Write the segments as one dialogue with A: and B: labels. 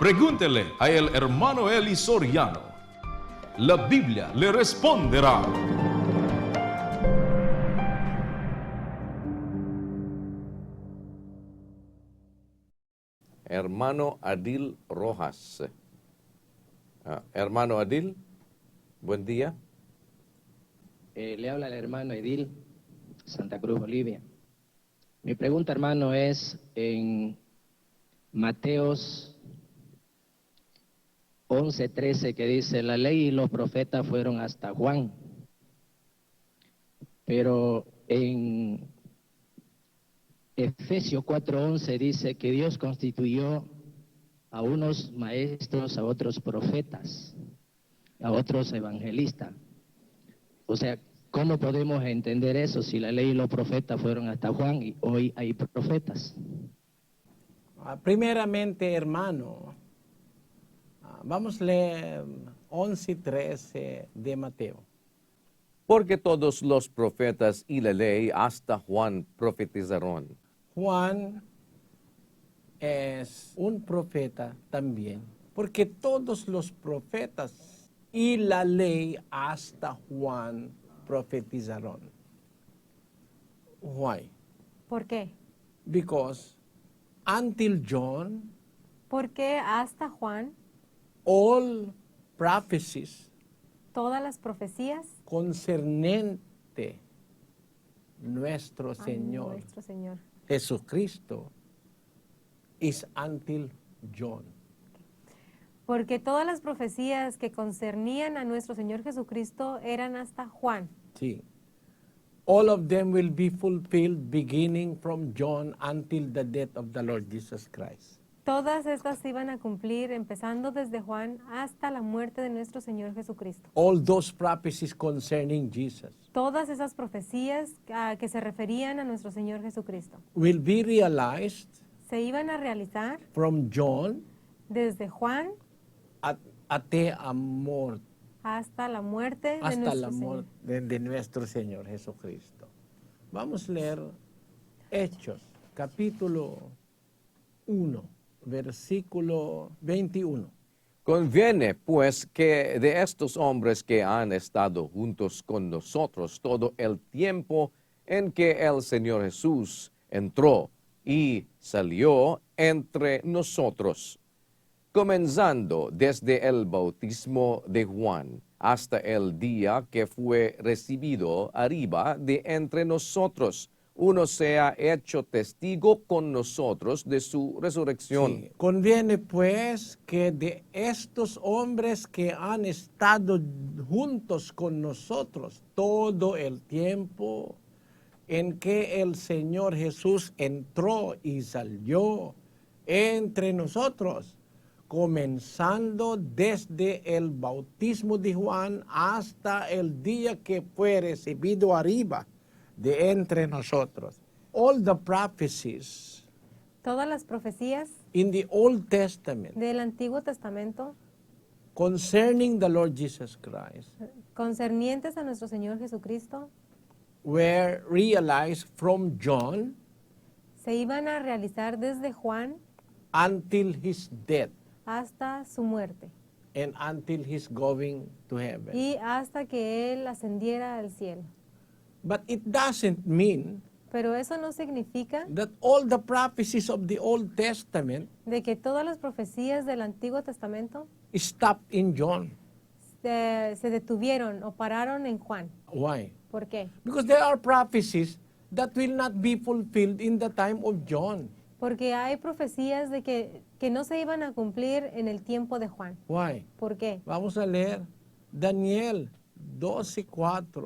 A: Pregúntele a el hermano Eli Soriano. La Biblia le responderá.
B: Hermano Adil Rojas. Hermano Adil, buen día.
C: Le habla el hermano Edil, Santa Cruz, Bolivia. Mi pregunta, hermano, es en Mateos 11:13, que dice: la ley y los profetas fueron hasta Juan. Pero en Efesios 4:11 dice que Dios constituyó a unos maestros, a otros profetas, a otros evangelistas. O sea, ¿cómo podemos entender eso si la ley y los profetas fueron hasta Juan y hoy hay profetas?
D: Primeramente, hermano, vamos a leer 11:13 de Mateo.
B: Porque todos los profetas y la ley hasta Juan profetizaron.
D: Juan es un profeta también, porque todos los profetas y la ley hasta Juan profetizaron. Why?
E: ¿Por qué?
D: Because until John,
E: Porque hasta Juan
D: all prophecies
E: todas las profecías
D: concernente nuestro
E: a
D: Señor
E: nuestro Señor.
D: Jesucristo is until John.
E: Porque todas las profecías que concernían a nuestro Señor Jesucristo eran hasta Juan.
D: Sí. All of them will be fulfilled beginning from John until the death of the Lord Jesus Christ.
E: Todas estas se iban a cumplir empezando desde Juan hasta la muerte de nuestro Señor Jesucristo.
D: All those prophecies concerning Jesus
E: Todas esas profecías que se referían a nuestro Señor Jesucristo
D: will be realized
E: se iban a realizar
D: from John
E: desde Juan
D: ate amor,
E: hasta la muerte de
D: hasta
E: nuestro
D: la
E: Señor.
D: muerte de nuestro Señor Jesucristo. Vamos a leer Hechos, capítulo 1, versículo 21.
B: Conviene, pues, que de estos hombres que han estado juntos con nosotros todo el tiempo en que el Señor Jesús entró y salió entre nosotros, comenzando desde el bautismo de Juan hasta el día que fue recibido arriba de entre nosotros, uno sea hecho testigo con nosotros de su resurrección.
D: Sí. Conviene pues que de estos hombres que han estado juntos con nosotros todo el tiempo en que el Señor Jesús entró y salió entre nosotros, comenzando desde el bautismo de Juan hasta el día que fue recibido arriba de entre nosotros. All the prophecies
E: Todas las profecías
D: in the Old Testament
E: del Antiguo Testamento
D: concerning the Lord Jesus Christ
E: concernientes a nuestro Señor Jesucristo
D: were realized from John
E: se iban a realizar desde Juan
D: until his death
E: hasta su muerte
D: and until his going to heaven.
E: y hasta que Él ascendiera al cielo.
D: But it doesn't mean
E: Pero eso no significa
D: that all the prophecies of the Old Testament
E: de que todas las profecías del Antiguo Testamento
D: stopped in John.
E: se detuvieron o pararon en Juan.
D: Why?
E: ¿Por qué?
D: Because there are prophecies that will not be fulfilled in the time of John.
E: Porque hay profecías de que no se iban a cumplir en el tiempo de Juan.
D: Why?
E: ¿Por qué?
D: Vamos a leer Daniel 12:4.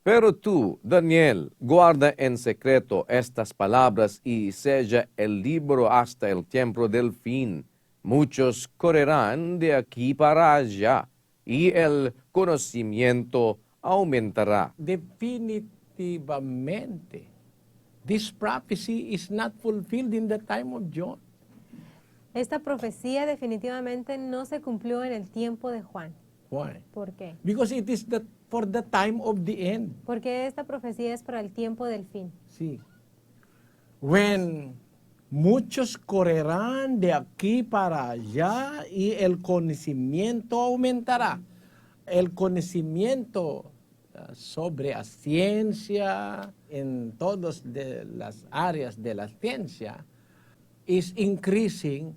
B: Pero tú, Daniel, guarda en secreto estas palabras y sella el libro hasta el tiempo del fin. Muchos correrán de aquí para allá y el conocimiento aumentará.
D: Definitivamente, this prophecy is not fulfilled in the time of John.
E: Esta profecía definitivamente no se cumplió en el tiempo de Juan.
D: Why?
E: ¿Por qué?
D: Because it is for the time of the end.
E: Porque esta profecía es para el tiempo del fin.
D: See, when Muchos correrán de aquí para allá y el conocimiento aumentará. El conocimiento sobre la ciencia, en todas las áreas de la ciencia, is increasing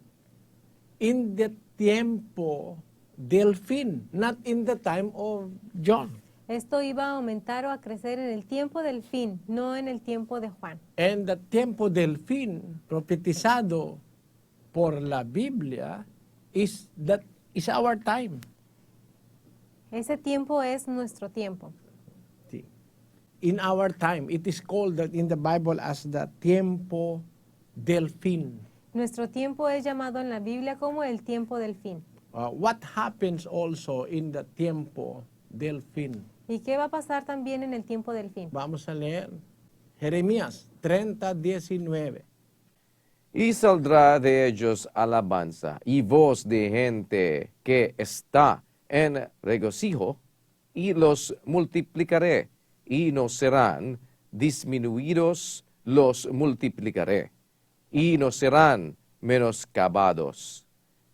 D: in the tiempo del fin, not in the time of John.
E: Esto iba a aumentar o a crecer en el tiempo del fin, no en el tiempo de Juan.
D: En el tiempo del fin profetizado por la Biblia is our time.
E: Ese tiempo es nuestro tiempo.
D: Sí. In our time, it is called that in the Bible as the tiempo del fin.
E: Nuestro tiempo es llamado en la Biblia como el tiempo del fin.
D: What happens also in the tiempo del fin?
E: ¿Y qué va a pasar también en el tiempo del fin?
D: Vamos a leer Jeremías 30:19.
B: Y saldrá de ellos alabanza y voz de gente que está en regocijo, y los multiplicaré, y no serán disminuidos, los multiplicaré, y no serán menoscabados.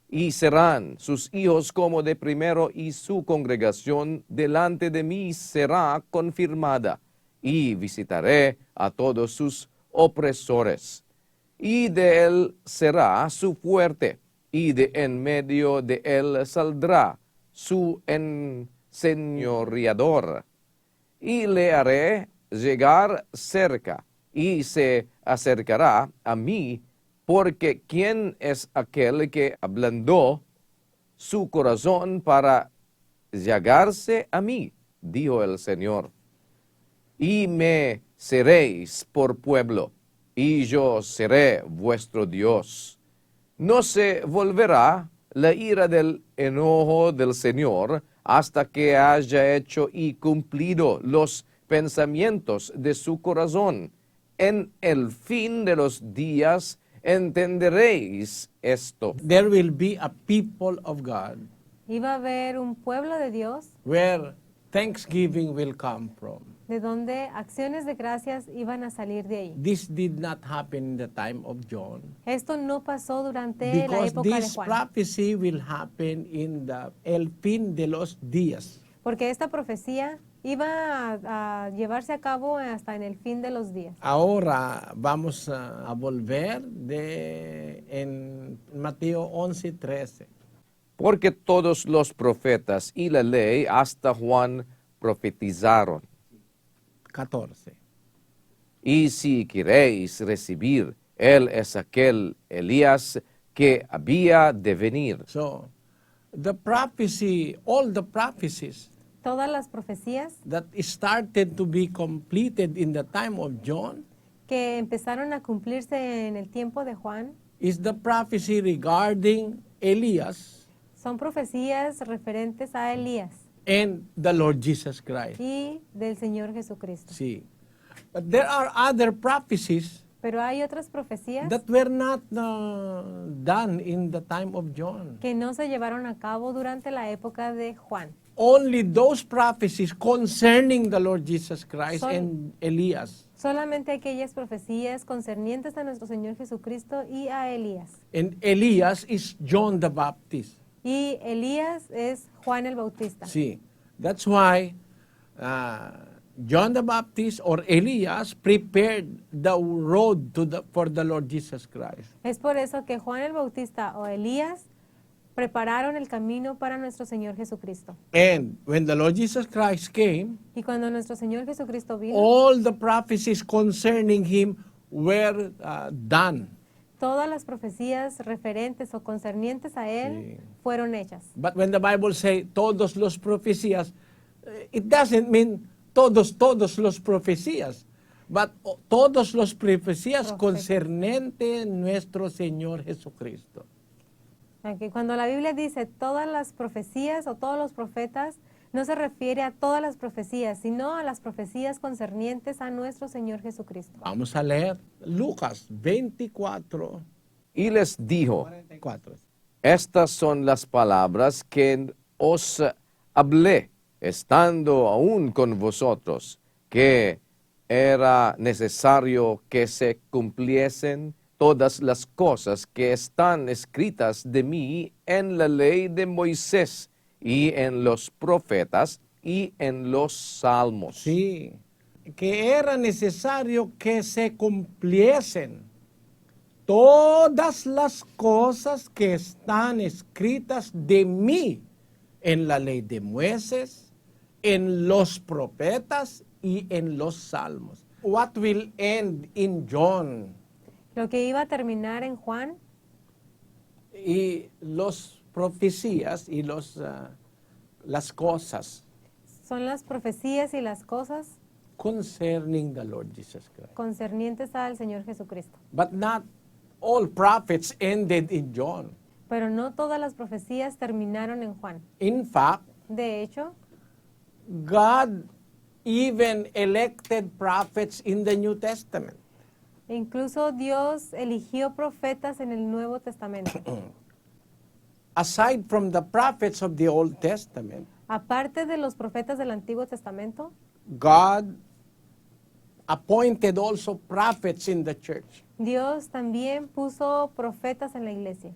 B: Y serán sus hijos como de primero, y su congregación delante de mí será confirmada, y visitaré a todos sus opresores. Y de él será su fuerte, y de en medio de él saldrá su enseñoreador. Y le haré llegar cerca, y se acercará a mí, porque ¿quién es aquel que ablandó su corazón para llegarse a mí? Dijo el Señor. Y me seréis por pueblo, y yo seré vuestro Dios. No se volverá la ira del enojo del Señor hasta que haya hecho y cumplido los pensamientos de su corazón. En el fin de los días entenderéis esto.
D: There will be a people of God
E: Iba a haber un pueblo de Dios
D: where thanksgiving will come from.
E: de donde acciones de gracias iban a salir de ahí.
D: This did not happen in the time of John,
E: Esto no pasó durante la
D: because
E: época de
D: this
E: Juan,
D: prophecy will happen in el fin de los días.
E: porque esta profecía iba a llevarse a cabo hasta en el fin de los días.
D: Ahora vamos a volver en Mateo 11:13.
B: Porque todos los profetas y la ley hasta Juan profetizaron.
D: 14.
B: Y si queréis recibir, él es aquel Elías que había de venir.
D: So, the prophecy, all the prophecies
E: Todas las profecías
D: that started to be completed in the time of John
E: que empezaron a cumplirse en el tiempo de Juan
D: is the prophecy regarding Elias
E: son profecías referentes a Elías
D: and the Lord Jesus Christ.
E: y del Señor Jesucristo.
D: See, but there are other prophecies
E: Pero hay otras profecías
D: that were not done in the time of John.
E: que no se llevaron a cabo durante la época de Juan.
D: Only those prophecies concerning the Lord Jesus Christ
E: Son-
D: and Elias.
E: Solamente aquellas profecías concernientes a nuestro Señor Jesucristo y a Elías.
D: And Elias is John the Baptist.
E: Y Elías es Juan el Bautista.
D: See, that's why John the Baptist or Elias prepared the road for the Lord Jesus Christ.
E: Es por eso que Juan el Bautista o Elías prepararon el camino para nuestro Señor Jesucristo.
D: And when the Lord Jesus Christ came,
E: Y cuando nuestro Señor Jesucristo vino,
D: all the prophecies concerning him were done.
E: todas las profecías referentes o concernientes a Él fueron hechas.
D: But when the Bible say todos los profecías, it doesn't mean todos los profecías, but todos los profecías concernente nuestro Señor Jesucristo.
E: Aquí, cuando la Biblia dice todas las profecías o todos los profetas, no se refiere a todas las profecías, sino a las profecías concernientes a nuestro Señor Jesucristo.
D: Vamos a leer Lucas 24,
B: Y les dijo,
D: 44.
B: estas son las palabras que os hablé, estando aún con vosotros, que era necesario que se cumpliesen todas las cosas que están escritas de mí en la ley de Moisés y en los profetas y en los salmos.
D: Sí, que era necesario que se cumpliesen todas las cosas que están escritas de mí en la ley de Moisés, en los profetas y en los salmos. What will end in John?
E: Lo que iba a terminar en Juan
D: Y los profecías y las cosas
E: son las profecías y las cosas
D: concerning the Lord Jesus Christ.
E: concernientes al Señor Jesucristo.
D: But not all prophets ended in John.
E: Pero no todas las profecías terminaron en Juan.
D: In fact,
E: De hecho,
D: God even elected prophets in the New Testament.
E: incluso Dios eligió profetas en el Nuevo Testamento.
D: Aside from the prophets of the Old Testament,
E: Aparte de los profetas del Antiguo Testamento,
D: God appointed also prophets in the church.
E: Dios también puso profetas en la iglesia.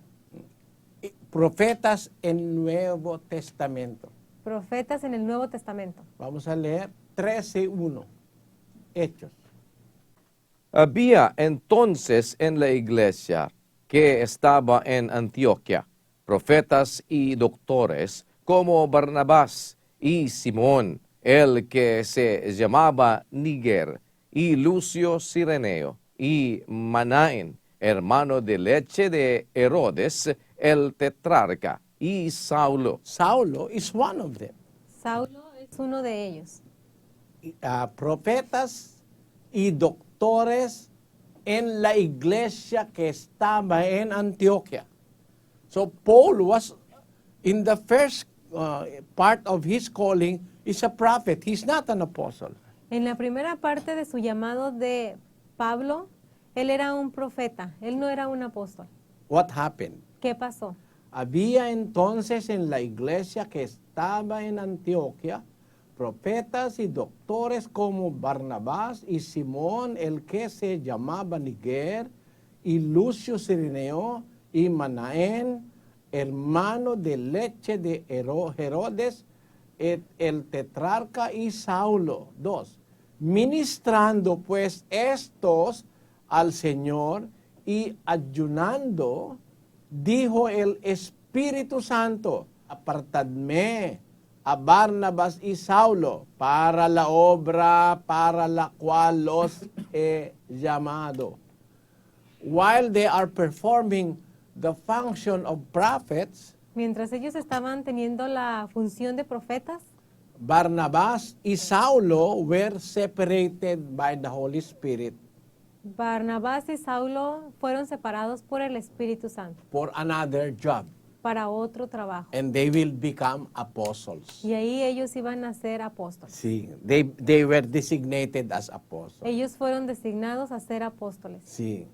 D: Profetas en Nuevo Testamento.
E: Profetas en el Nuevo Testamento.
D: Vamos a leer 13:1. Hechos.
B: Había entonces en la iglesia que estaba en Antioquia profetas y doctores como Barnabás y Simón, el que se llamaba Niger, y Lucio Cireneo, y Manaén, hermano de leche de Herodes, el tetrarca, y Saulo.
D: Saulo is one of them.
E: Saulo es uno de ellos.
D: Profetas y doctores en la iglesia que estaba en Antioquia. So Paul was in the first part of his calling is a prophet. He's not an apostle.
E: En la primera parte de su llamado de Pablo, él era un profeta, él no era un apóstol.
D: What happened?
E: ¿Qué pasó?
D: Había entonces en la iglesia que estaba en Antioquia profetas y doctores como Barnabás y Simón, el que se llamaba Niger, y Lucio Cireneo, y Manaén, hermano de leche de Herodes, el tetrarca, y Saulo. 2. Ministrando pues estos al Señor y ayunando, dijo el Espíritu Santo: apartadme a Barnabas y Saulo para la obra para la cual los he llamado. While they are performing the function of prophets,
E: Mientras ellos estaban teniendo la función de profetas,
D: Barnabas y Saulo were separated by the Holy Spirit
E: Barnabás y Saulo fueron separados por el Espíritu Santo
D: for another job,
E: para otro trabajo.
D: and they will become apostles.
E: Y ahí ellos iban a ser apóstoles.
D: Sí, they were designated as apostles.
E: Ellos fueron designados a ser apóstoles.
D: Sí.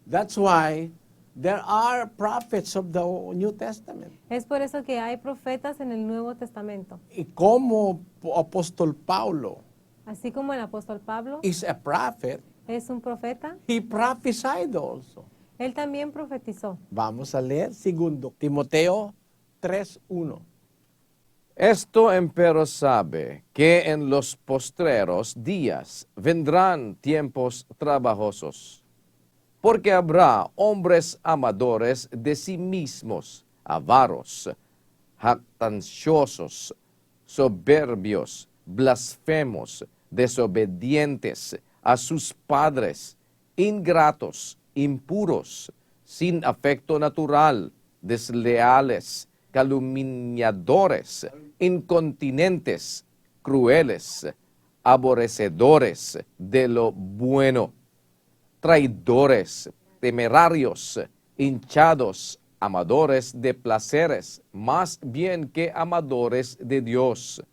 D: That's why there are prophets of the New Testament.
E: Es por eso que hay profetas en el Nuevo Testamento.
D: Y como apóstol Paulo
E: Así como el apóstol Pablo
D: is a prophet,
E: es un profeta,
D: he prophesied also.
E: él también profetizó.
D: Vamos a leer 2 Timoteo 3:1.
B: Esto empero sabe que en los postreros días vendrán tiempos trabajosos, porque habrá hombres amadores de sí mismos, avaros, jactanciosos, soberbios, blasfemos, desobedientes a sus padres, ingratos, impuros, sin afecto natural, desleales, calumniadores, incontinentes, crueles, aborrecedores de lo bueno, traidores, temerarios, hinchados, amadores de placeres, más bien que amadores de Dios,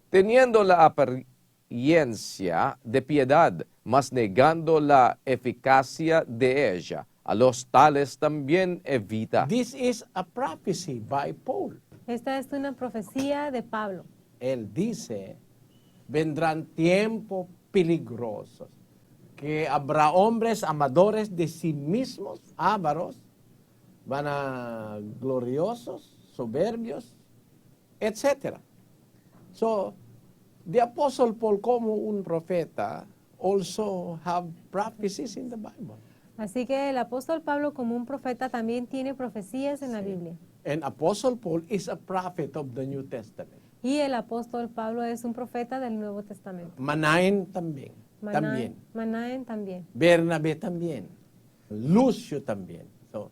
B: teniendo la apariencia de piedad, mas negando la eficacia de ella. A los tales también evita.
D: This is a prophecy by Paul.
E: Esta es una profecía de Pablo.
D: Él dice, vendrán tiempos peligrosos, que habrá hombres amadores de sí mismos, ávaros, gloriosos, soberbios, etc. So, the Apostle Paul, como un profeta, also have prophecies in the Bible.
E: Así que el apóstol Pablo, como un profeta, también tiene profecías en la Biblia.
D: And Apostle Paul is a prophet of the New Testament.
E: Y el apóstol Pablo es un profeta del Nuevo Testamento.
D: Manaen también. También.
E: Manaen también.
D: Bernabé también. Lucio también. So,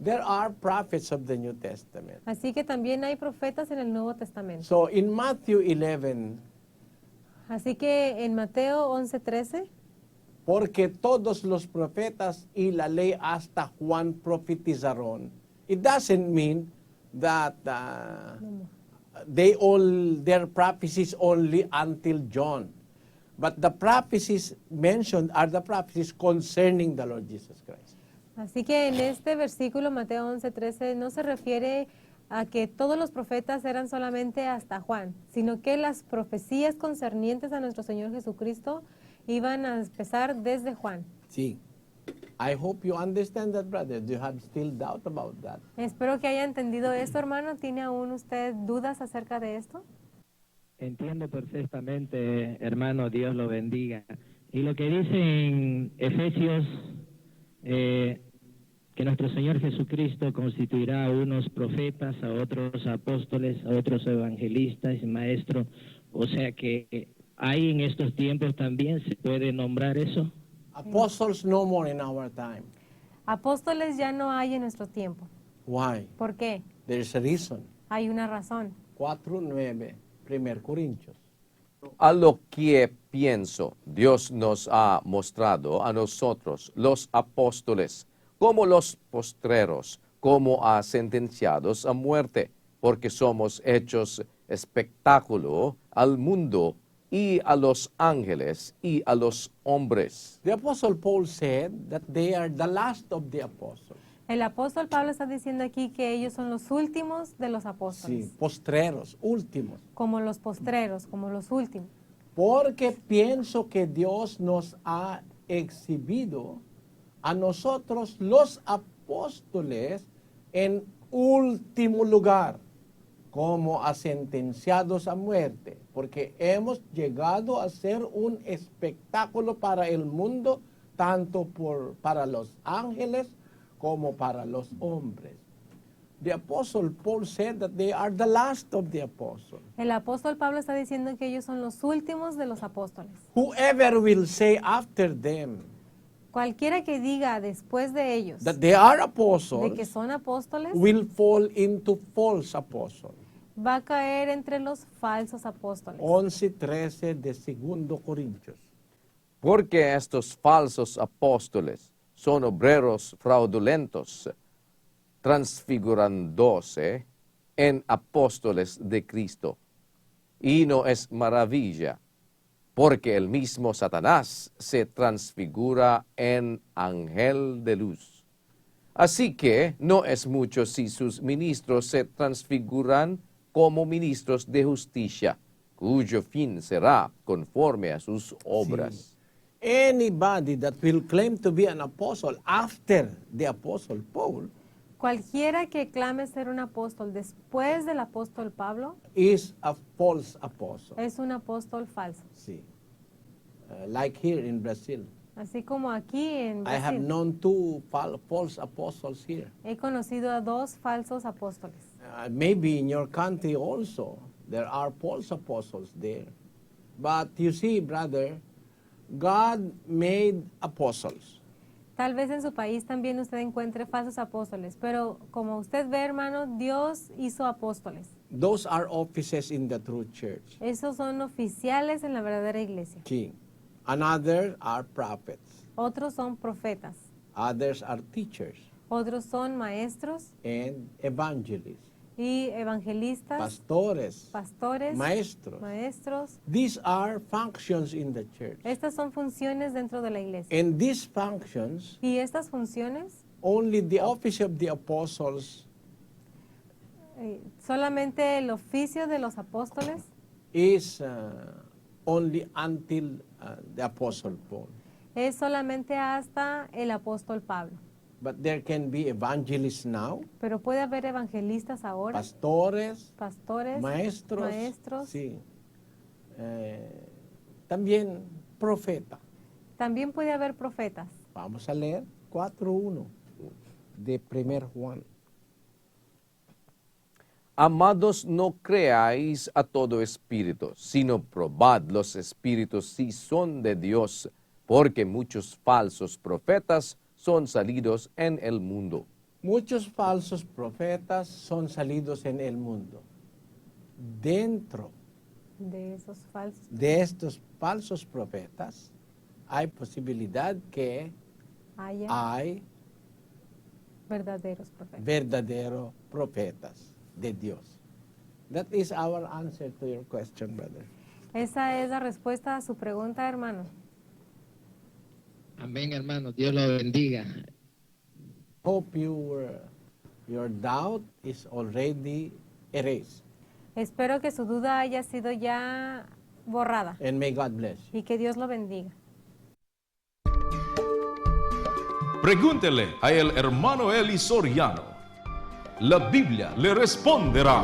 D: there are prophets of the New Testament.
E: Así que también hay profetas en el Nuevo Testamento.
D: So, in Matthew 11,
E: Así que en Mateo 11:13,
D: porque todos los profetas y la ley hasta Juan profetizaron, it doesn't mean that their prophecies only until John. But the prophecies mentioned are the prophecies concerning the Lord Jesus Christ.
E: así que en este versículo, Mateo 11:13, no se refiere a que todos los profetas eran solamente hasta Juan, sino que las profecías concernientes a nuestro Señor Jesucristo iban a empezar desde Juan.
D: Sí. I hope you understand that, brother. Do you have still doubt about that?
E: Espero que haya entendido esto, hermano. ¿Tiene aún usted dudas acerca de esto?
C: Entiendo perfectamente, hermano, Dios lo bendiga. Y lo que dice en Efesios, que nuestro Señor Jesucristo constituirá a unos profetas, a otros apóstoles, a otros evangelistas y maestros. O sea que hay en estos tiempos también, ¿se puede nombrar eso?
D: Apostles no more in our time.
E: Apóstoles ya no hay en nuestro tiempo.
D: Why?
E: ¿Por qué?
D: There's a reason.
E: Hay una razón.
D: 4:9, 1 Corintios.
B: A lo que pienso, Dios nos ha mostrado a nosotros, los apóstoles, como los postreros, como a sentenciados a muerte, porque somos hechos espectáculo al mundo y a los ángeles y a los hombres.
D: The Apostle Paul said that they are the last of the apostles.
E: El apóstol Pablo está diciendo aquí que ellos son los últimos de los
D: Sí,
E: apóstoles,
D: postreros, últimos.
E: como los postreros, como los últimos.
D: Porque pienso que Dios nos ha exhibido a nosotros los apóstoles en último lugar, como a sentenciados a muerte, porque hemos llegado a ser un espectáculo para el mundo, tanto para los ángeles como para los hombres. The Apostle Paul said that they are the last of the apostles.
E: El apóstol Pablo está diciendo que ellos son los últimos de los apóstoles.
D: Whoever will say after them
E: Cualquiera que diga después de ellos
D: that they are
E: de que
D: apostles
E: son apóstoles,
D: will fall into false apostles.
E: va a caer entre los falsos apóstoles.
D: 11:13 de 2 Corintios.
B: Porque estos falsos apóstoles son obreros fraudulentos, transfigurándose en apóstoles de Cristo. Y no es maravilla, porque el mismo Satanás se transfigura en ángel de luz. Así que no es mucho si sus ministros se transfiguran como ministros de justicia, cuyo fin será conforme a sus obras.
D: Anybody that will claim to be an apostle after the Apostle Paul
E: Cualquiera que clame ser un apóstol después del apóstol Pablo
D: is a false apostle.
E: es un apóstol falso.
D: See, like here in Brazil.
E: Así como aquí en
D: I have
E: Brasil,
D: known two false apostles here.
E: he conocido a dos falsos apóstoles.
D: Maybe in your country also, there are false apostles there. But you see, brother, God made apostles.
E: Tal vez en su país también usted encuentre falsos apóstoles, pero como usted ve, hermano, Dios hizo apóstoles.
D: Those are offices in the true church.
E: Esos son oficiales en la verdadera iglesia.
D: See, another are prophets.
E: Otros son profetas.
D: Others are teachers
E: Otros son maestros
D: and evangelists,
E: y evangelistas,
D: pastores,
E: pastores, maestros.
D: These are functions in the church.
E: Estas son funciones dentro de la iglesia.
D: And these functions,
E: Y estas funciones,
D: only the office of the apostles
E: solamente el oficio de los apóstoles
D: is only until the Apostle Paul.
E: es solamente hasta el apóstol Pablo.
D: But there can be evangelists now,
E: Pero puede haber evangelistas ahora,
D: pastores,
E: pastores,
D: maestros, sí. También profeta.
E: También puede haber profetas.
D: Vamos a leer 4:1 de 1 Juan.
B: Amados, no creáis a todo espíritu, sino probad los espíritus si son de Dios, porque muchos falsos profetas son salidos en el mundo.
D: Muchos falsos profetas son salidos en el mundo. Dentro
E: De esos falsos.
D: de estos falsos profetas hay posibilidad que
E: Haya
D: hay
E: verdaderos profetas.
D: verdaderos profetas de Dios. That is our answer to your question, brother.
E: Esa es la respuesta a su pregunta, hermano.
C: Amén, hermano. Dios lo bendiga.
D: Hope your doubt is already erased.
E: Espero que su duda haya sido ya borrada
D: And may God bless you.
E: y que Dios lo bendiga.
A: Pregúntele a el hermano Eli Soriano. La Biblia le responderá.